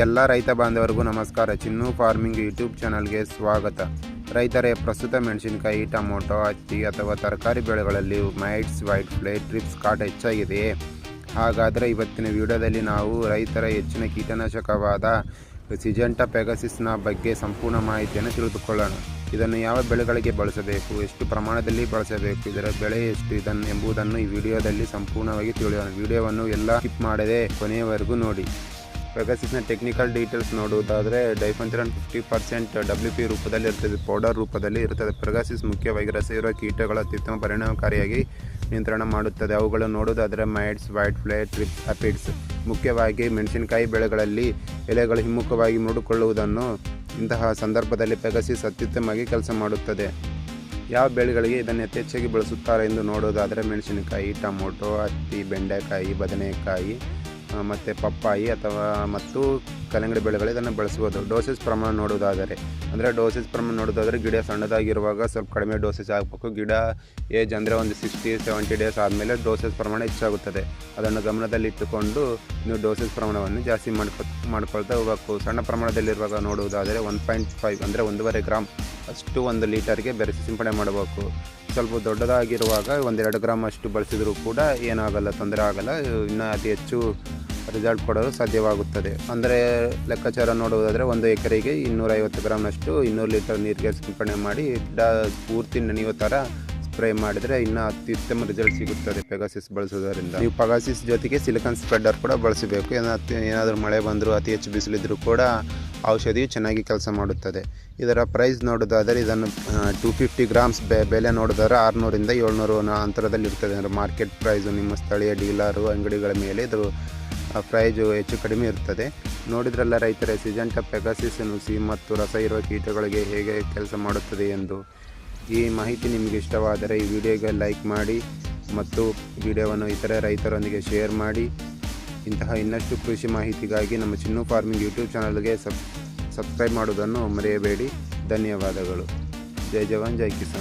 ಎಲ್ಲ ರೈತ ಬಾಂಧವರಿಗೂ ನಮಸ್ಕಾರ. ಚಿನ್ನು ಫಾರ್ಮಿಂಗ್ ಯೂಟ್ಯೂಬ್ ಚಾನಲ್ಗೆ ಸ್ವಾಗತ. ರೈತರೇ, ಪ್ರಸ್ತುತ ಮೆಣಸಿನಕಾಯಿ, ಟೊಮೊಟೊ, ಹತ್ತಿ ಅಥವಾ ತರಕಾರಿ ಬೆಳೆಗಳಲ್ಲಿ ಮೈಟ್ಸ್, ವೈಟ್ ಫ್ಲೈ, ಟ್ರಿಪ್ಸ್ ಕಾಟ ಹೆಚ್ಚಾಗಿದೆಯೇ? ಹಾಗಾದರೆ ಇವತ್ತಿನ ವಿಡಿಯೋದಲ್ಲಿ ನಾವು ರೈತರ ಹೆಚ್ಚಿನ ಕೀಟನಾಶಕವಾದ ಸಿಂಜೆಂಟಾ ಪೆಗಾಸಿಸ್ನ ಬಗ್ಗೆ ಸಂಪೂರ್ಣ ಮಾಹಿತಿಯನ್ನು ತಿಳಿದುಕೊಳ್ಳೋಣ. ಇದನ್ನು ಯಾವ ಬೆಳೆಗಳಿಗೆ ಬಳಸಬೇಕು, ಎಷ್ಟು ಪ್ರಮಾಣದಲ್ಲಿ ಬಳಸಬೇಕು, ಇದರ ಬೆಲೆ ಎಷ್ಟು ಎಂಬುದನ್ನು ಈ ವಿಡಿಯೋದಲ್ಲಿ ಸಂಪೂರ್ಣವಾಗಿ ತಿಳಿಯೋಣ. ವಿಡಿಯೋವನ್ನು ಎಲ್ಲ ಸ್ಕಿಪ್ ಮಾಡದೆ ಕೊನೆಯವರೆಗೂ ನೋಡಿ. ಪೆಗಾಸಿಸ್ನ ಟೆಕ್ನಿಕಲ್ ಡೀಟೇಲ್ಸ್ ನೋಡುವುದಾದರೆ, ಡೈಫೆನ್ಥ್ರಾನ್ 50% WP ರೂಪದಲ್ಲಿ ಇರ್ತದೆ, ಪೌಡರ್ ರೂಪದಲ್ಲಿ ಇರುತ್ತದೆ. ಪೆಗಾಸಿಸ್ ಮುಖ್ಯವಾಗಿ ರಸಹೀರುವ ಕೀಟಗಳ ಅತ್ಯುತ್ತಮ ಪರಿಣಾಮಕಾರಿಯಾಗಿ ನಿಯಂತ್ರಣ ಮಾಡುತ್ತದೆ. ಅವುಗಳನ್ನು ನೋಡುವುದಾದರೆ ಮೈಟ್ಸ್, ವೈಟ್ ಫ್ಲೈ, ಟ್ರಿಪ್ಸ್, ಅಪಿಡ್ಸ್. ಮುಖ್ಯವಾಗಿ ಮೆಣಸಿನಕಾಯಿ ಬೆಳೆಗಳಲ್ಲಿ ಎಲೆಗಳು ಹಿಮ್ಮುಖವಾಗಿ ಮೂಡಿಕೊಳ್ಳುವುದನ್ನು ಇಂತಹ ಸಂದರ್ಭದಲ್ಲಿ ಪೆಗಾಸಿಸ್ ಅತ್ಯುತ್ತಮವಾಗಿ ಕೆಲಸ ಮಾಡುತ್ತದೆ. ಯಾವ ಬೆಳೆಗಳಿಗೆ ಇದನ್ನು ಯಥೇಚ್ಛಾಗಿ ಬಳಸುತ್ತಾರೆ ಎಂದು ನೋಡೋದಾದರೆ ಮೆಣಸಿನಕಾಯಿ, ಟೊಮೊಟೊ, ಹತ್ತಿ, ಬೆಂಡೆಕಾಯಿ, ಬದನೆಕಾಯಿ ಮತ್ತು ಪಪ್ಪಾಯಿ ಮತ್ತು ಕಲ್ಲಂಗಡಿ ಬೆಳೆಗಳು ಇದನ್ನು ಬಳಸ್ಬೋದು. ಡೋಸೇಜ್ ಪ್ರಮಾಣ ನೋಡೋದಾದರೆ ಗಿಡ ಸಣ್ಣದಾಗಿರುವಾಗ ಸ್ವಲ್ಪ ಕಡಿಮೆ ಡೋಸೇಜ್ ಆಗಬೇಕು. ಗಿಡ ಏಜ್ ಅಂದರೆ ಒಂದು 60-70 ಡೇಸ್ ಆದಮೇಲೆ ಡೋಸೇಜ್ ಪ್ರಮಾಣ ಹೆಚ್ಚಾಗುತ್ತದೆ. ಅದನ್ನು ಗಮನದಲ್ಲಿಟ್ಟುಕೊಂಡು ನೀವು ಡೋಸೇಜ್ ಪ್ರಮಾಣವನ್ನು ಜಾಸ್ತಿ ಮಾಡ್ಕೊಳ್ತಾ ಹೋಗಬೇಕು. ಸಣ್ಣ ಪ್ರಮಾಣದಲ್ಲಿರುವಾಗ ನೋಡುವುದಾದರೆ 1.5 ಅಂದರೆ 1.5 ಗ್ರಾಮ್ ಅಷ್ಟು 1 ಲೀಟರ್ಗೆ ಬೆರೆಸಿ ಸಿಂಪಡಣೆ ಮಾಡಬೇಕು. ಸ್ವಲ್ಪ ದೊಡ್ಡದಾಗಿರುವಾಗ 1-2 ಗ್ರಾಮ್ ಅಷ್ಟು ಬಳಸಿದರೂ ಕೂಡ ಏನಾಗಲ್ಲ, ತೊಂದರೆ ಆಗಲ್ಲ. ಇನ್ನು ಅತಿ ಹೆಚ್ಚು ರಿಸಲ್ಟ್ ಕೊಡಲು ಸಾಧ್ಯವಾಗುತ್ತದೆ. ಅಂದರೆ ಲೆಕ್ಕಾಚಾರ ನೋಡುವುದಾದರೆ 1 ಎಕರೆಗೆ 250 ಗ್ರಾಮ್ನಷ್ಟು 200 ಲೀಟರ್ ನೀರಿಗೆ ಸಿಂಪಡಣೆ ಮಾಡಿ ಗಿಡ ಪೂರ್ತಿ ನೆನೆಯುವ ಥರ ಸ್ಪ್ರೇ ಮಾಡಿದರೆ ಇನ್ನೂ ಅತ್ಯುತ್ತಮ ರಿಸಲ್ಟ್ ಸಿಗುತ್ತದೆ ಪೆಗಾಸಿಸ್ ಬಳಸೋದರಿಂದ. ನೀವು ಪೆಗಾಸಿಸ್ ಜೊತೆಗೆ ಸಿಲಿಕಾನ್ ಸ್ಪ್ರೆಡರ್ ಕೂಡ ಬಳಸಬೇಕು. ಏನಾದರೂ ಮಳೆ ಬಂದರೂ ಅತಿ ಹೆಚ್ಚು ಬಿಸಿಲಿದ್ದರೂ ಕೂಡ ಔಷಧಿಯು ಚೆನ್ನಾಗಿ ಕೆಲಸ ಮಾಡುತ್ತದೆ. ಇದರ ಪ್ರೈಸ್ ನೋಡೋದಾದರೆ ಇದನ್ನು 250 ಗ್ರಾಮ್ಸ್ ಬೆಲೆ ನೋಡಿದರೆ 600-700 ಅಂತರದಲ್ಲಿ ಇರ್ತದೆ. ಅಂದರೆ ಮಾರ್ಕೆಟ್ ಪ್ರೈಸು ನಿಮ್ಮ ಸ್ಥಳೀಯ ಡೀಲರು ಅಂಗಡಿಗಳ ಮೇಲೆ ಇದರ ಪ್ರೈಸು ಹೆಚ್ಚು ಕಡಿಮೆ ಇರ್ತದೆ. ನೋಡಿದ್ರಲ್ಲ ರೈತರೇ, ಸಿಂಜೆಂಟಾ ಪೆಗಾಸಿಸ್ ನುಸಿ ಮತ್ತು ರಸ ಇರುವ ಕೀಟಗಳಿಗೆ ಹೇಗೆ ಕೆಲಸ ಮಾಡುತ್ತದೆ ಎಂದು. ಈ ಮಾಹಿತಿ ನಿಮಗೆ ಇಷ್ಟವಾದರೆ ಈ ವಿಡಿಯೋಗೆ ಲೈಕ್ ಮಾಡಿ ಮತ್ತು ವಿಡಿಯೋವನ್ನು ಇತರೆ ರೈತರೊಂದಿಗೆ ಶೇರ್ ಮಾಡಿ. ಇಂತಹ ಇನ್ನಷ್ಟು ಕೃಷಿ ಮಾಹಿತಿಗಾಗಿ ನಮ್ಮ ಚಿನ್ನು ಫಾರ್ಮಿಂಗ್ ಯೂಟ್ಯೂಬ್ ಚಾನಲ್ಗೆ ಸಬ್ಸ್ಕ್ರೈಬ್ ಮಾಡುವುದನ್ನು ಮರೆಯಬೇಡಿ. ಧನ್ಯವಾದಗಳು. ಜೈ ಜವಾನ್, ಜೈ ಕಿಸಾನ್.